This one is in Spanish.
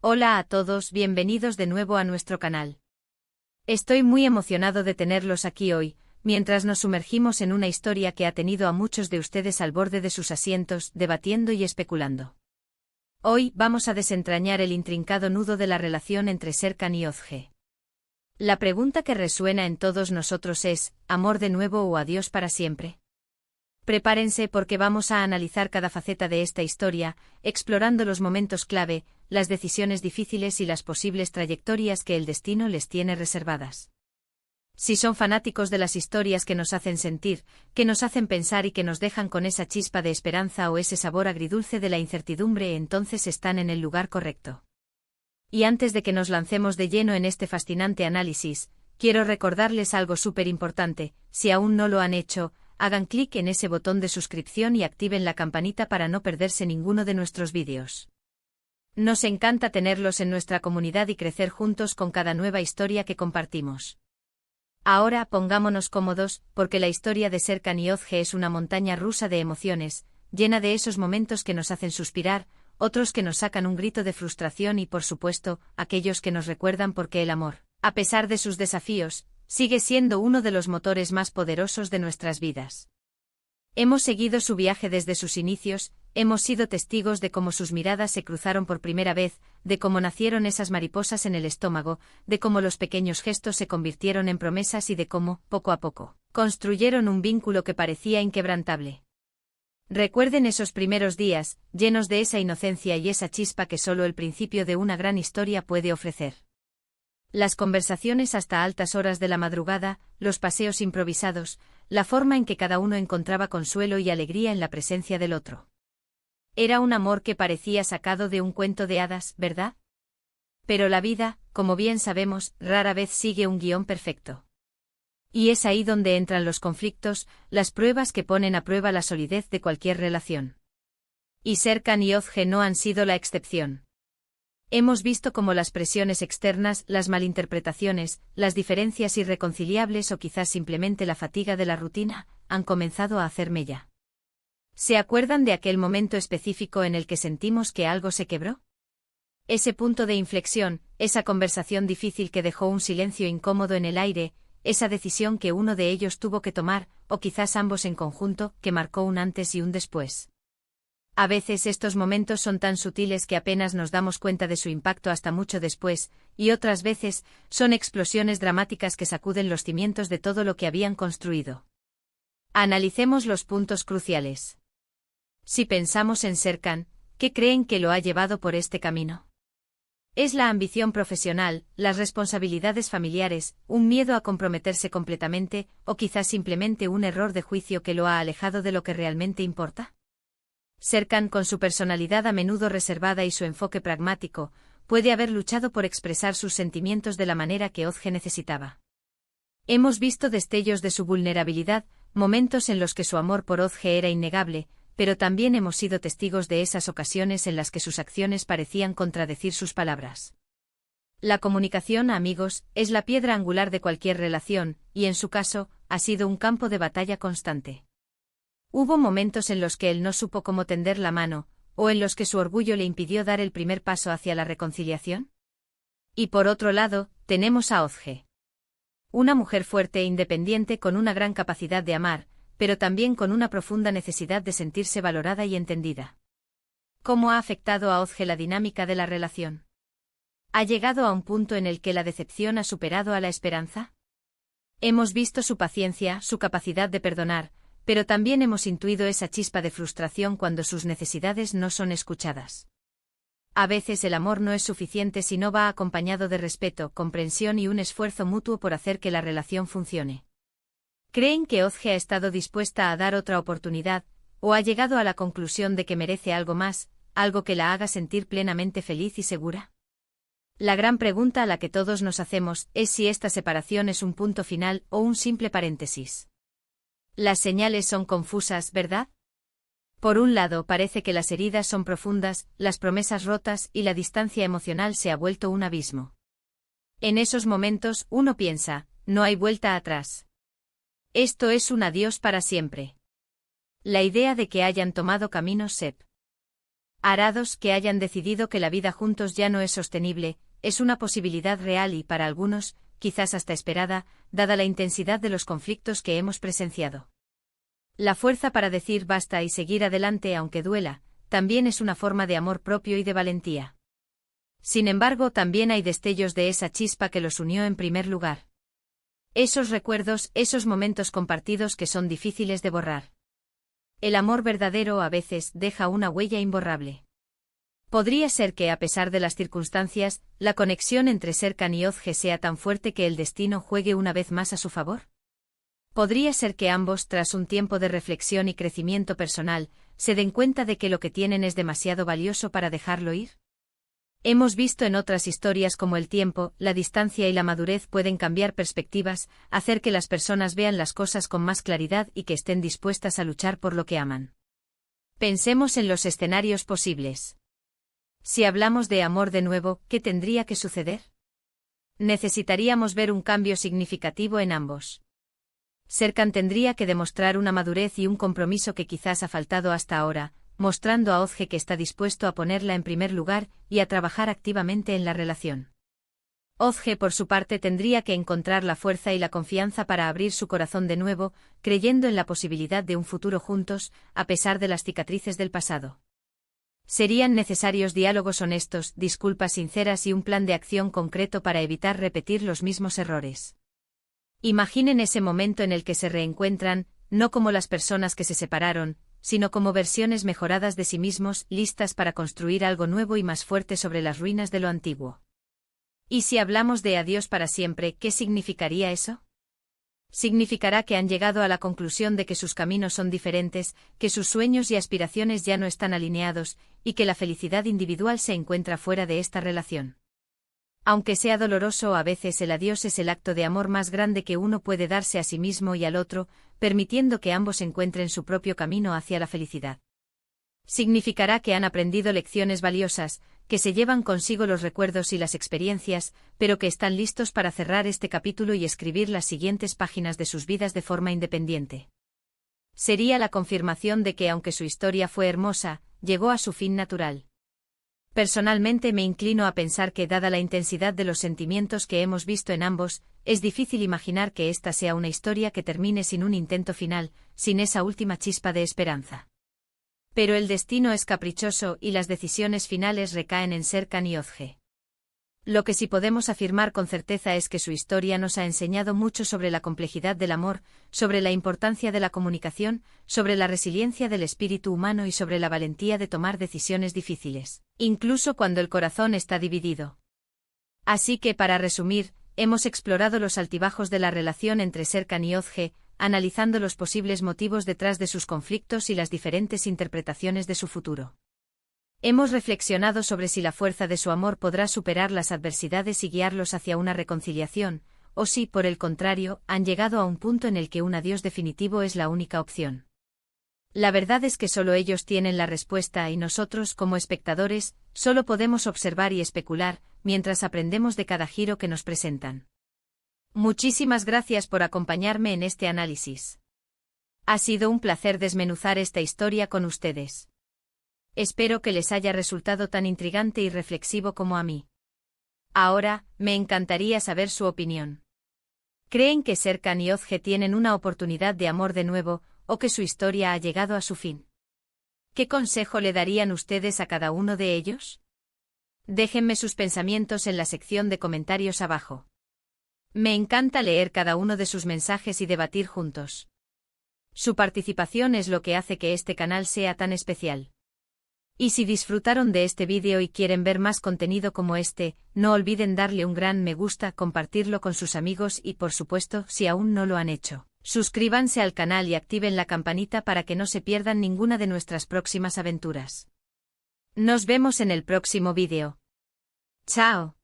Hola a todos, bienvenidos de nuevo a nuestro canal. Estoy muy emocionado de tenerlos aquí hoy, mientras nos sumergimos en una historia que ha tenido a muchos de ustedes al borde de sus asientos, debatiendo y especulando. Hoy vamos a desentrañar el intrincado nudo de la relación entre Serkan y Özge. La pregunta que resuena en todos nosotros es, ¿amor de nuevo o adiós para siempre? Prepárense porque vamos a analizar cada faceta de esta historia, explorando los momentos clave, las decisiones difíciles y las posibles trayectorias que el destino les tiene reservadas. Si son fanáticos de las historias que nos hacen sentir, que nos hacen pensar y que nos dejan con esa chispa de esperanza o ese sabor agridulce de la incertidumbre, entonces están en el lugar correcto. Y antes de que nos lancemos de lleno en este fascinante análisis, quiero recordarles algo súper importante: si aún no lo han hecho, hagan clic en ese botón de suscripción y activen la campanita para no perderse ninguno de nuestros vídeos. Nos encanta tenerlos en nuestra comunidad y crecer juntos con cada nueva historia que compartimos. Ahora pongámonos cómodos, porque la historia de Serkan y Özge es una montaña rusa de emociones, llena de esos momentos que nos hacen suspirar, otros que nos sacan un grito de frustración y, por supuesto, aquellos que nos recuerdan por qué el amor, a pesar de sus desafíos, sigue siendo uno de los motores más poderosos de nuestras vidas. Hemos seguido su viaje desde sus inicios, hemos sido testigos de cómo sus miradas se cruzaron por primera vez, de cómo nacieron esas mariposas en el estómago, de cómo los pequeños gestos se convirtieron en promesas y de cómo, poco a poco, construyeron un vínculo que parecía inquebrantable. Recuerden esos primeros días, llenos de esa inocencia y esa chispa que solo el principio de una gran historia puede ofrecer. Las conversaciones hasta altas horas de la madrugada, los paseos improvisados, la forma en que cada uno encontraba consuelo y alegría en la presencia del otro. Era un amor que parecía sacado de un cuento de hadas, ¿verdad? Pero la vida, como bien sabemos, rara vez sigue un guión perfecto. Y es ahí donde entran los conflictos, las pruebas que ponen a prueba la solidez de cualquier relación. Y Serkan y Özge no han sido la excepción. Hemos visto cómo las presiones externas, las malinterpretaciones, las diferencias irreconciliables o quizás simplemente la fatiga de la rutina, han comenzado a hacer mella. ¿Se acuerdan de aquel momento específico en el que sentimos que algo se quebró? Ese punto de inflexión, esa conversación difícil que dejó un silencio incómodo en el aire, esa decisión que uno de ellos tuvo que tomar, o quizás ambos en conjunto, que marcó un antes y un después. A veces estos momentos son tan sutiles que apenas nos damos cuenta de su impacto hasta mucho después, y otras veces son explosiones dramáticas que sacuden los cimientos de todo lo que habían construido. Analicemos los puntos cruciales. Si pensamos en Serkan, ¿qué creen que lo ha llevado por este camino? ¿Es la ambición profesional, las responsabilidades familiares, un miedo a comprometerse completamente, o quizás simplemente un error de juicio que lo ha alejado de lo que realmente importa? Serkan, con su personalidad a menudo reservada y su enfoque pragmático, puede haber luchado por expresar sus sentimientos de la manera que Özge necesitaba. Hemos visto destellos de su vulnerabilidad, momentos en los que su amor por Özge era innegable, pero también hemos sido testigos de esas ocasiones en las que sus acciones parecían contradecir sus palabras. La comunicación, amigos, es la piedra angular de cualquier relación, y en su caso, ha sido un campo de batalla constante. Hubo momentos en los que él no supo cómo tender la mano, o en los que su orgullo le impidió dar el primer paso hacia la reconciliación. Y por otro lado, tenemos a Özge. Una mujer fuerte e independiente con una gran capacidad de amar, pero también con una profunda necesidad de sentirse valorada y entendida. ¿Cómo ha afectado a Özge la dinámica de la relación? ¿Ha llegado a un punto en el que la decepción ha superado a la esperanza? Hemos visto su paciencia, su capacidad de perdonar, pero también hemos intuido esa chispa de frustración cuando sus necesidades no son escuchadas. A veces el amor no es suficiente si no va acompañado de respeto, comprensión y un esfuerzo mutuo por hacer que la relación funcione. ¿Creen que Özge ha estado dispuesta a dar otra oportunidad, o ha llegado a la conclusión de que merece algo más, algo que la haga sentir plenamente feliz y segura? La gran pregunta a la que todos nos hacemos es si esta separación es un punto final o un simple paréntesis. Las señales son confusas, ¿verdad? Por un lado, parece que las heridas son profundas, las promesas rotas y la distancia emocional se ha vuelto un abismo. En esos momentos, uno piensa, no hay vuelta atrás. Esto es un adiós para siempre. La idea de que hayan tomado caminos separado Arados que hayan decidido que la vida juntos ya no es sostenible, es una posibilidad real y, para algunos, quizás hasta esperada, dada la intensidad de los conflictos que hemos presenciado. La fuerza para decir basta y seguir adelante aunque duela, también es una forma de amor propio y de valentía. Sin embargo, también hay destellos de esa chispa que los unió en primer lugar. Esos recuerdos, esos momentos compartidos que son difíciles de borrar. El amor verdadero a veces deja una huella imborrable. Podría ser que, a pesar de las circunstancias, la conexión entre Serkan y Özge sea tan fuerte que el destino juegue una vez más a su favor. Podría ser que ambos, tras un tiempo de reflexión y crecimiento personal, se den cuenta de que lo que tienen es demasiado valioso para dejarlo ir. Hemos visto en otras historias cómo el tiempo, la distancia y la madurez pueden cambiar perspectivas, hacer que las personas vean las cosas con más claridad y que estén dispuestas a luchar por lo que aman. Pensemos en los escenarios posibles. Si hablamos de amor de nuevo, ¿qué tendría que suceder? Necesitaríamos ver un cambio significativo en ambos. Serkan tendría que demostrar una madurez y un compromiso que quizás ha faltado hasta ahora, mostrando a Özge que está dispuesto a ponerla en primer lugar y a trabajar activamente en la relación. Özge, por su parte, tendría que encontrar la fuerza y la confianza para abrir su corazón de nuevo, creyendo en la posibilidad de un futuro juntos, a pesar de las cicatrices del pasado. Serían necesarios diálogos honestos, disculpas sinceras y un plan de acción concreto para evitar repetir los mismos errores. Imaginen ese momento en el que se reencuentran, no como las personas que se separaron, sino como versiones mejoradas de sí mismos, listas para construir algo nuevo y más fuerte sobre las ruinas de lo antiguo. ¿Y si hablamos de adiós para siempre, qué significaría eso? Significará que han llegado a la conclusión de que sus caminos son diferentes, que sus sueños y aspiraciones ya no están alineados, y que la felicidad individual se encuentra fuera de esta relación. Aunque sea doloroso, a veces el adiós es el acto de amor más grande que uno puede darse a sí mismo y al otro, permitiendo que ambos encuentren su propio camino hacia la felicidad. Significará que han aprendido lecciones valiosas, que se llevan consigo los recuerdos y las experiencias, pero que están listos para cerrar este capítulo y escribir las siguientes páginas de sus vidas de forma independiente. Sería la confirmación de que, aunque su historia fue hermosa, llegó a su fin natural. Personalmente me inclino a pensar que, dada la intensidad de los sentimientos que hemos visto en ambos, es difícil imaginar que esta sea una historia que termine sin un intento final, sin esa última chispa de esperanza. Pero el destino es caprichoso y las decisiones finales recaen en Serkan y Özge. Lo que sí podemos afirmar con certeza es que su historia nos ha enseñado mucho sobre la complejidad del amor, sobre la importancia de la comunicación, sobre la resiliencia del espíritu humano y sobre la valentía de tomar decisiones difíciles, incluso cuando el corazón está dividido. Así que, para resumir, hemos explorado los altibajos de la relación entre Serkan y Özge, analizando los posibles motivos detrás de sus conflictos y las diferentes interpretaciones de su futuro. Hemos reflexionado sobre si la fuerza de su amor podrá superar las adversidades y guiarlos hacia una reconciliación, o si, por el contrario, han llegado a un punto en el que un adiós definitivo es la única opción. La verdad es que solo ellos tienen la respuesta y nosotros, como espectadores, solo podemos observar y especular, mientras aprendemos de cada giro que nos presentan. Muchísimas gracias por acompañarme en este análisis. Ha sido un placer desmenuzar esta historia con ustedes. Espero que les haya resultado tan intrigante y reflexivo como a mí. Ahora, me encantaría saber su opinión. ¿Creen que Serkan y Özge tienen una oportunidad de amor de nuevo, o que su historia ha llegado a su fin? ¿Qué consejo le darían ustedes a cada uno de ellos? Déjenme sus pensamientos en la sección de comentarios abajo. Me encanta leer cada uno de sus mensajes y debatir juntos. Su participación es lo que hace que este canal sea tan especial. Y si disfrutaron de este vídeo y quieren ver más contenido como este, no olviden darle un gran me gusta, compartirlo con sus amigos y, por supuesto, si aún no lo han hecho, suscríbanse al canal y activen la campanita para que no se pierdan ninguna de nuestras próximas aventuras. Nos vemos en el próximo vídeo. ¡Chao!